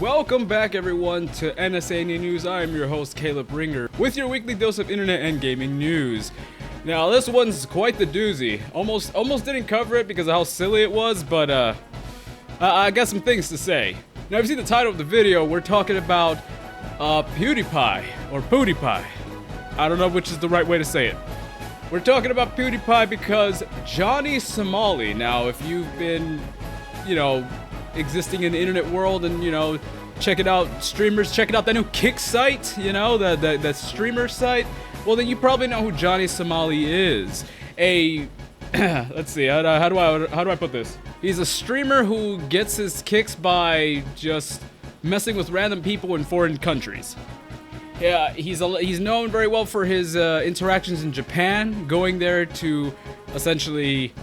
Welcome back everyone to NSA News. I am your host Caleb Ringer with your weekly dose of internet and gaming news. Now this one's quite the doozy. Almost didn't cover it because of how silly it was, but I got some things to say. Now if you see the title of the video, we're talking about Pewdiepie or Pewdiepie. I don't know which is the right way to say it. We're talking about Pewdiepie because Johnny Somali. Now if you've been, existing in the internet world and, checking out streamers, checking out that new Kick site, the streamer site, well then you probably know who Johnny Somali is. Let's see, how do I put this? He's a streamer who gets his kicks by just messing with random people in foreign countries. Yeah, he's known very well for his interactions in Japan, going there to essentially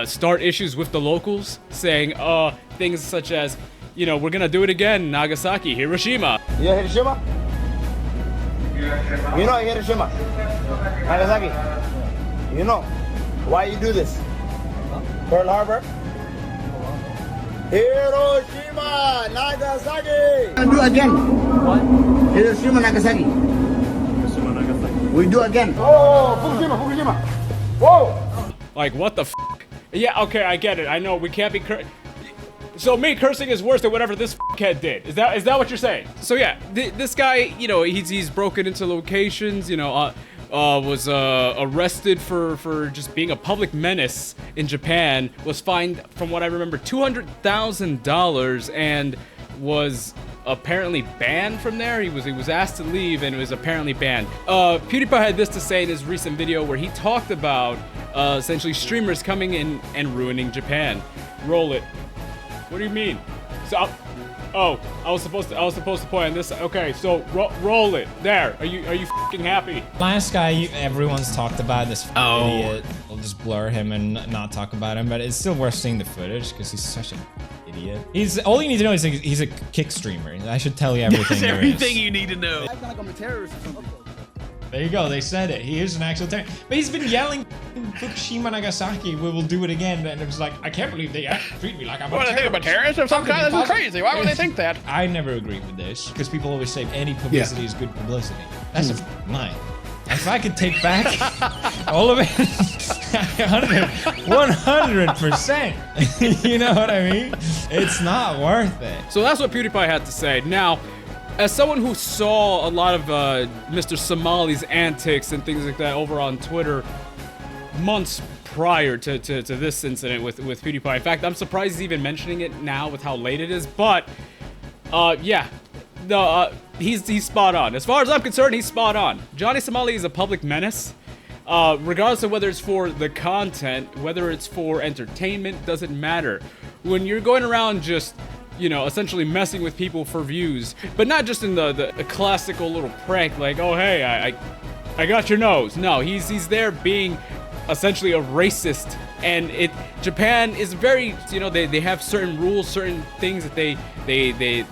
start issues with the locals, saying things such as, we're gonna do it again, Nagasaki, Hiroshima. Yeah, Hiroshima? You know Hiroshima, Nagasaki. You know why you do this? Pearl Harbor. Hiroshima, Nagasaki. Do again. What? Hiroshima, Nagasaki. Hiroshima, Nagasaki. We do again. Oh, Fukushima. Whoa. Like what the f? Yeah, okay, I get it. I know we can't be so me cursing is worse than whatever this f***head did. Is that what you're saying? So yeah, this guy, he's broken into locations, was arrested for just being a public menace in Japan, was fined, from what I remember, $200,000 and was apparently banned from there. He was asked to leave and was apparently banned. PewDiePie had this to say in his recent video where he talked about essentially streamers coming in and ruining Japan. Roll it. What do you mean? So, I was supposed to point on this. Okay, so roll it. There. Are you fucking happy? Last guy everyone's talked about, this idiot. We'll just blur him and not talk about him, but it's still worth seeing the footage because he's such an idiot. All you need to know is he's a kick streamer. I should tell you everything. That's everything you need to know. I feel like I'm a terrorist or something. There you go, they said it. He is an actual terrorist. But he's been yelling, Fukushima, Nagasaki, we will do it again. And it was like, I can't believe they treat me like I'm a terrorist. What, they think I'm a terrorist of some kind? This is crazy. Why would they think that? I never agree with this, because people always say any publicity is good publicity. That's a lie. If I could take back all of it, 100%. You know what I mean? It's not worth it. So that's what PewDiePie had to say. Now, as someone who saw a lot of Mr. Somali's antics and things like that over on Twitter months prior to this incident with PewDiePie. In fact, I'm surprised he's even mentioning it now with how late it is. But yeah, he's spot on. As far as I'm concerned, he's spot on. Johnny Somali is a public menace. Regardless of whether it's for the content, whether it's for entertainment, doesn't matter. When you're going around just essentially messing with people for views, but not just in the classical little prank like, oh hey, I got your nose. No, he's there being essentially a racist, and Japan is very, they have certain rules, certain things that they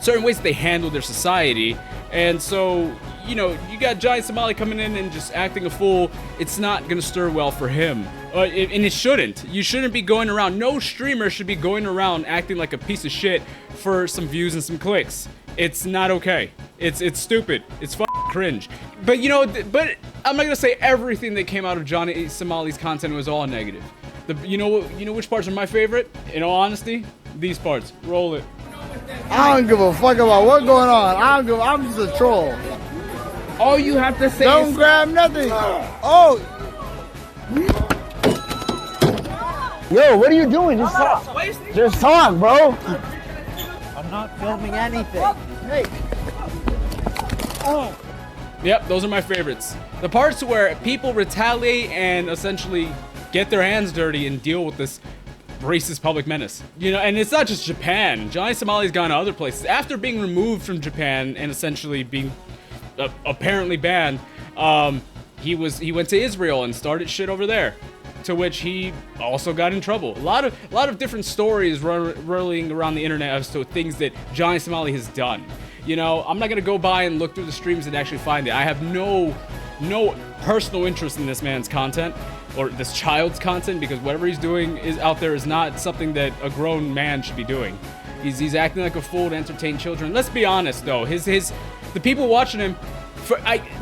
certain ways that they handle their society, and so you got Johnny Somali coming in and just acting a fool. It's not gonna stir well for him. And it shouldn't. You shouldn't be going around. No streamer should be going around acting like a piece of shit for some views and some clicks. It's not okay. It's stupid. It's fucking cringe. But but I'm not gonna say everything that came out of Johnny Somali's content was all negative. You know which parts are my favorite? In all honesty, these parts. Roll it. I don't give a fuck about what's going on. I'm just a troll. All you have to say don't is grab nothing. Oh. Yo, what are you doing? Just talk. Just talk, bro. I'm not filming anything. Hey. Oh. Yep, those are my favorites. The parts where people retaliate and essentially get their hands dirty and deal with this racist public menace. And it's not just Japan. Johnny Somali's gone to other places. After being removed from Japan and essentially being apparently banned, he went to Israel and started shit over there, to which he also got in trouble. A lot of different stories rolling around the internet as to things that Johnny Somali has done. I'm not gonna go by and look through the streams and actually find it. I have no personal interest in this man's content or this child's content, because whatever he's doing out there is not something that a grown man should be doing. He's acting like a fool to entertain children. Let's be honest though, the people watching him.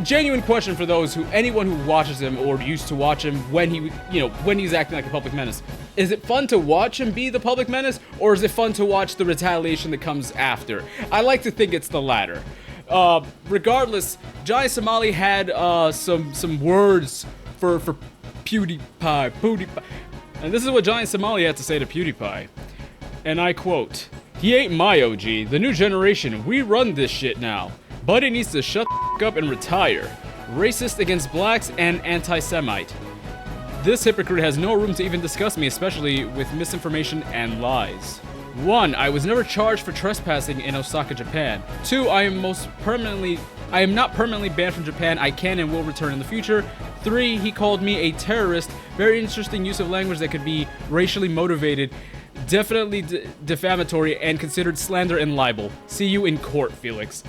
Genuine question for anyone who watches him or used to watch him when he's acting like a public menace. Is it fun to watch him be the public menace, or is it fun to watch the retaliation that comes after? I like to think it's the latter. Regardless, Johnny Somali had some words for Pewdiepie. And this is what Johnny Somali had to say to Pewdiepie. And I quote, "He ain't my OG. The new generation, we run this shit now. Buddy needs to shut the up and retire. Racist against blacks and anti-Semite. This hypocrite has no room to even discuss me, especially with misinformation and lies. 1. I was never charged for trespassing in Osaka, Japan. 2. I am not permanently banned from Japan. I can and will return in the future. 3. He called me a terrorist. Very interesting use of language that could be racially motivated. Definitely defamatory and considered slander and libel. See you in court, Felix."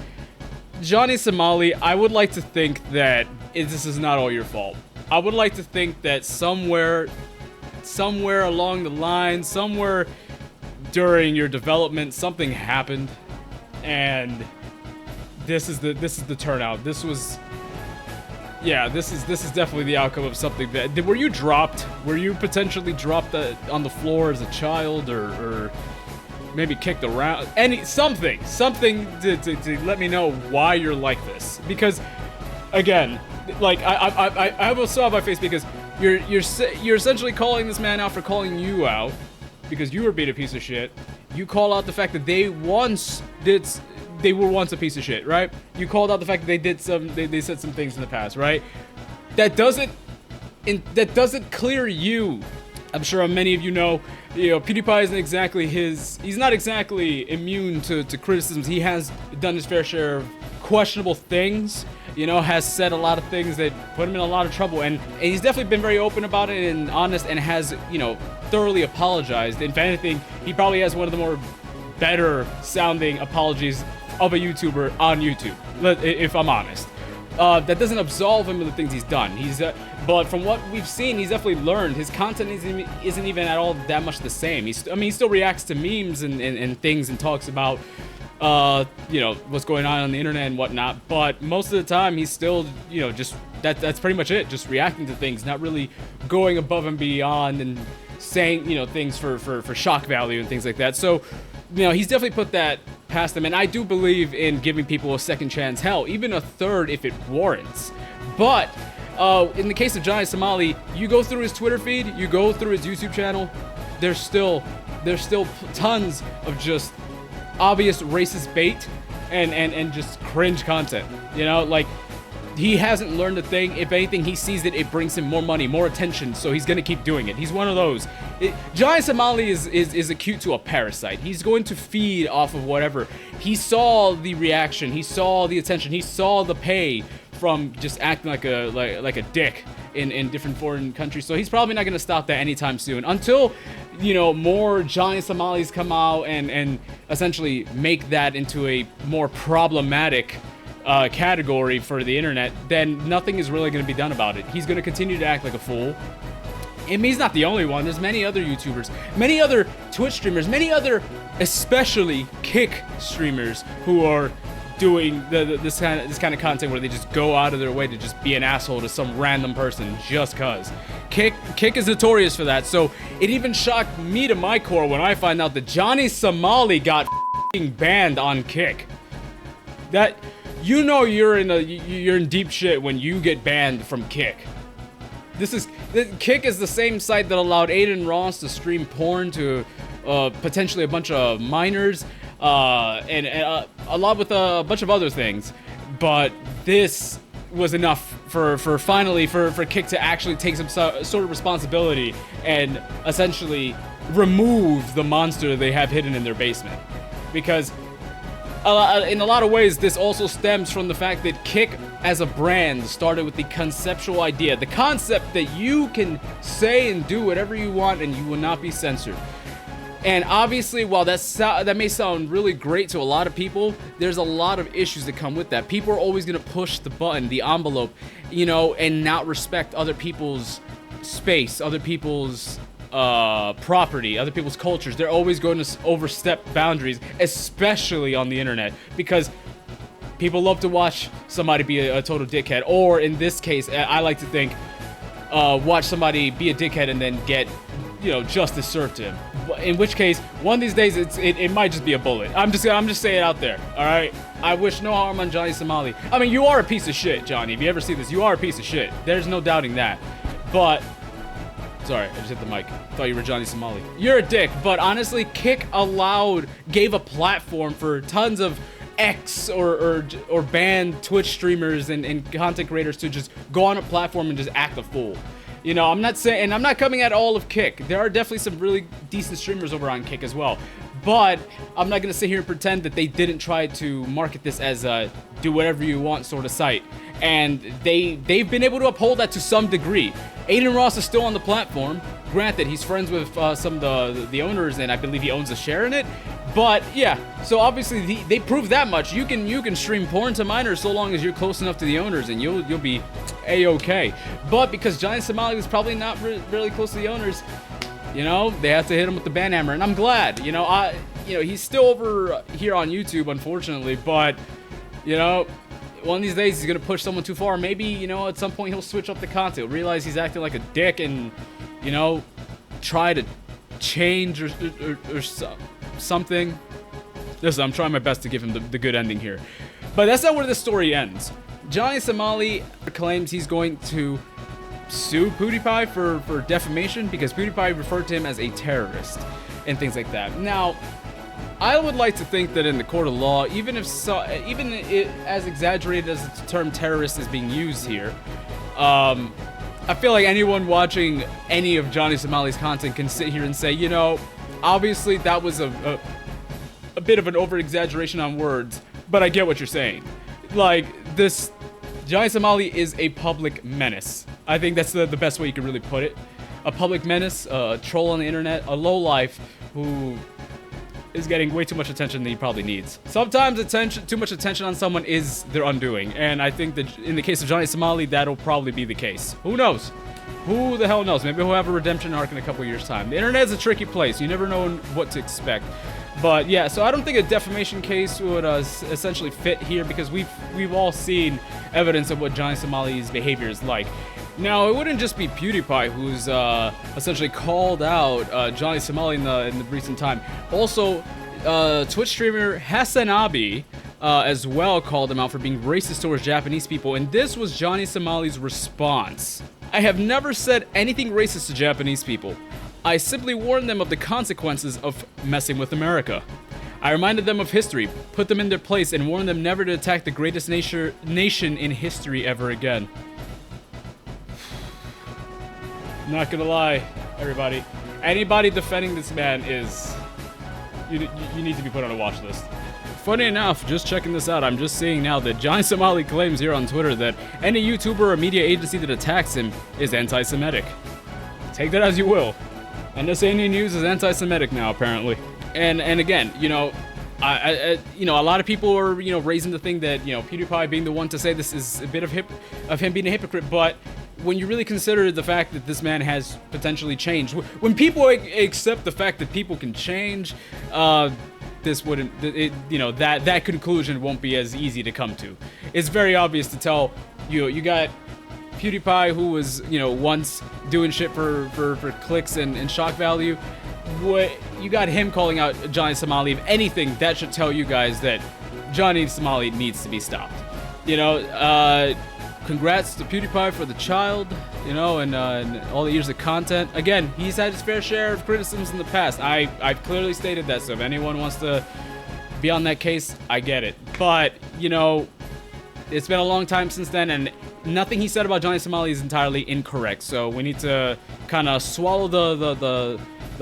Johnny Somali, I would like to think that this is not all your fault. I would like to think that somewhere along the line, somewhere during your development, something happened, and this is the turnout. This is definitely the outcome of something that. Were you dropped? Were you potentially dropped on the floor as a child, or maybe kicked around? Something to let me know why you're like this. Because, again, like I will still have my face because you're essentially calling this man out for calling you out because you were being a piece of shit. You call out the fact that they were once a piece of shit, right? You called out the fact that they said some things in the past, right? That doesn't clear you. I'm sure many of you know, PewDiePie he's not exactly immune to criticisms. He has done his fair share of questionable things, has said a lot of things that put him in a lot of trouble, and he's definitely been very open about it and honest, and has, thoroughly apologized. If anything, he probably has one of the more better sounding apologies of a YouTuber on YouTube, if I'm honest. That doesn't absolve him of the things he's done. But from what we've seen, he's definitely learned. His content isn't even at all that much the same. He still reacts to memes and things and talks about, what's going on the internet and whatnot. But most of the time, he's still, just that's pretty much it. Just reacting to things, not really going above and beyond and saying, things for shock value and things like that. So, he's definitely put that past him, and I do believe in giving people a second chance, hell, even a third if it warrants. But in the case of Johnny Somali, you go through his Twitter feed, you go through his YouTube channel, there's still tons of just obvious racist bait and just cringe content. Like, he hasn't learned a thing. If anything, he sees that it brings him more money, more attention, so he's gonna keep doing it. He's one of those. Johnny Somali is acute to a parasite. He's going to feed off of whatever. He saw the reaction, he saw the attention, he saw the pay from just acting like a dick in different foreign countries. So he's probably not gonna stop that anytime soon until more Johnny Somalis come out and essentially make that into a more problematic category for the internet. Then nothing is really going to be done about it. He's going to continue to act like a fool. And he's not the only one. There's many other YouTubers, many other Twitch streamers, many other, especially Kick streamers, who are doing this kind of content where they just go out of their way to just be an asshole to some random person just cause. Kick is notorious for that. So it even shocked me to my core when I find out that Johnny Somali got banned on Kick. That. You're in deep shit when you get banned from Kick. Kick is the same site that allowed Aiden Ross to stream porn to potentially a bunch of minors and along with a bunch of other things. But this was enough for Kick to actually take some sort of responsibility and essentially remove the monster they have hidden in their basement. Because in a lot of ways, this also stems from the fact that Kick as a brand started with the conceptual idea, the concept that you can say and do whatever you want and you will not be censored. And obviously, while that may sound really great to a lot of people, there's a lot of issues that come with that. People are always going to push the button, the envelope, and not respect other people's space, other people's property, other people's cultures. They're always going to overstep boundaries, especially on the internet, because people love to watch somebody be a total dickhead, or in this case, I like to think, watch somebody be a dickhead and then get, you know, justice served to him. In which case, one of these days, it might just be a bullet. I'm just saying it out there. All right. I wish no harm on Johnny Somali. I mean, you are a piece of shit, Johnny. If you ever see this, you are a piece of shit. There's no doubting that. But sorry, I just hit the mic. Thought you were Johnny Somali. You're a dick. But honestly, Kick gave a platform for tons of or banned Twitch streamers and content creators to just go on a platform and just act a fool. You know, I'm not saying, and I'm not coming at all of Kick. There are definitely some really decent streamers over on Kick as well. But I'm not gonna sit here and pretend that they didn't try to market this as a do whatever you want sort of site. And they've been able to uphold that to some degree. Aiden Ross is still on the platform. Granted, he's friends with some of the owners, and I believe he owns a share in it. But yeah, so obviously they proved that much. You can stream porn to minors so long as you're close enough to the owners, and you'll be a-okay. But because Johnny Somali was probably not really close to the owners, you know, they have to hit him with the ban hammer, and I'm glad. You know, he's still over here on YouTube, unfortunately, but you know, one of these days he's gonna push someone too far. Maybe, you know, at some point he'll switch up the content, realize he's acting like a dick, and you know, try to change or something. Listen, I'm trying my best to give him the good ending here, but that's not where this story ends. Johnny Somali claims he's going to sue Pewdiepie for defamation because Pewdiepie referred to him as a terrorist and things like that. Now, I would like to think that in the court of law, even as exaggerated as the term terrorist is being used here, I feel like anyone watching any of Johnny Somali's content can sit here and say, you know, obviously that was a bit of an over-exaggeration on words, but I get what you're saying. Like, this Johnny Somali is a public menace. I think that's the best way you can really put it. A public menace, a troll on the internet, a lowlife who is getting way too much attention than he probably needs. Sometimes too much attention on someone is their undoing, and I think that in the case of Johnny Somali, that'll probably be the case. Who knows? Who the hell knows? Maybe he'll have a redemption arc in a couple years' time. The internet is a tricky place. You never know what to expect. But yeah, so I don't think a defamation case would essentially fit here because we've all seen evidence of what Johnny Somali's behavior is like. Now, it wouldn't just be Pewdiepie who's essentially called out Johnny Somali in the recent time. Also, Twitch streamer Hasanabi as well called him out for being racist towards Japanese people, and this was Johnny Somali's response. I have never said anything racist to Japanese people. I simply warned them of the consequences of messing with America. I reminded them of history, put them in their place, and warned them never to attack the greatest nation in history ever again. Not gonna lie, everybody. Anybody defending this man is... You need to be put on a watch list. Funny enough, just checking this out, I'm just seeing now that Johnny Somali claims here on Twitter that any YouTuber or media agency that attacks him is anti-Semitic. Take that as you will. And this Indian News is anti-Semitic now, apparently. And again, you know, you know, a lot of people are, you know, raising the thing that, you know, Pewdiepie being the one to say this is a bit of him being a hypocrite, but when you really consider the fact that this man has potentially changed, when people accept the fact that people can change, this wouldn't, you know, that conclusion won't be as easy to come to. It's very obvious to tell, you got Pewdiepie, who was, you know, once doing shit for clicks and shock value. What you got him calling out Johnny Somali. If anything, that should tell you guys that Johnny Somali needs to be stopped. You know, congrats to Pewdiepie for the child, you know, and all the years of content. Again, he's had his fair share of criticisms in the past. I've clearly stated that, so if anyone wants to be on that case, I get it. But, you know, it's been a long time since then, and nothing he said about Johnny Somali is entirely incorrect. So we need to kind of swallow the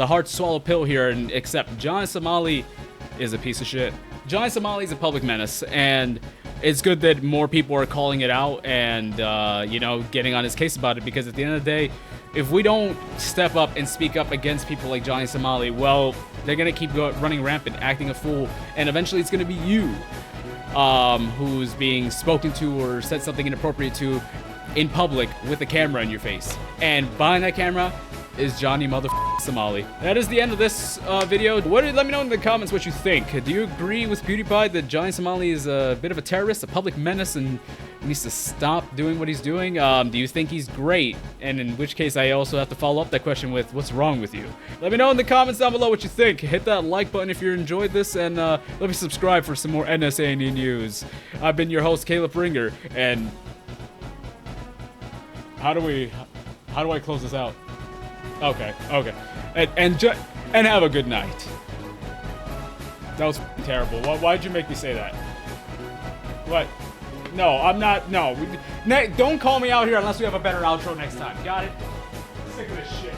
hard to swallow pill here and accept Johnny Somali is a piece of shit. Johnny Somali is a public menace, and it's good that more people are calling it out and, you know, getting on his case about it, because at the end of the day, if we don't step up and speak up against people like Johnny Somali, well, they're going to keep running rampant, acting a fool, and eventually it's going to be you who's being spoken to or said something inappropriate to in public with a camera in your face. And behind that camera, is Johnny Somali. That is the end of this video. Let me know in the comments what you think. Do you agree with PewDiePie that Johnny Somali is a bit of a terrorist, a public menace, and needs to stop doing what he's doing? Do you think he's great? And in which case, I also have to follow up that question with what's wrong with you? Let me know in the comments down below what you think. Hit that like button if you enjoyed this, and let me subscribe for some more NSA news. I've been your host, Caleb Ringer, and how do I close this out? Okay. And have a good night. That was terrible. Why'd you make me say that? What? No, I'm not. No. Don't call me out here unless we have a better outro next time. Got it? Sick of this shit.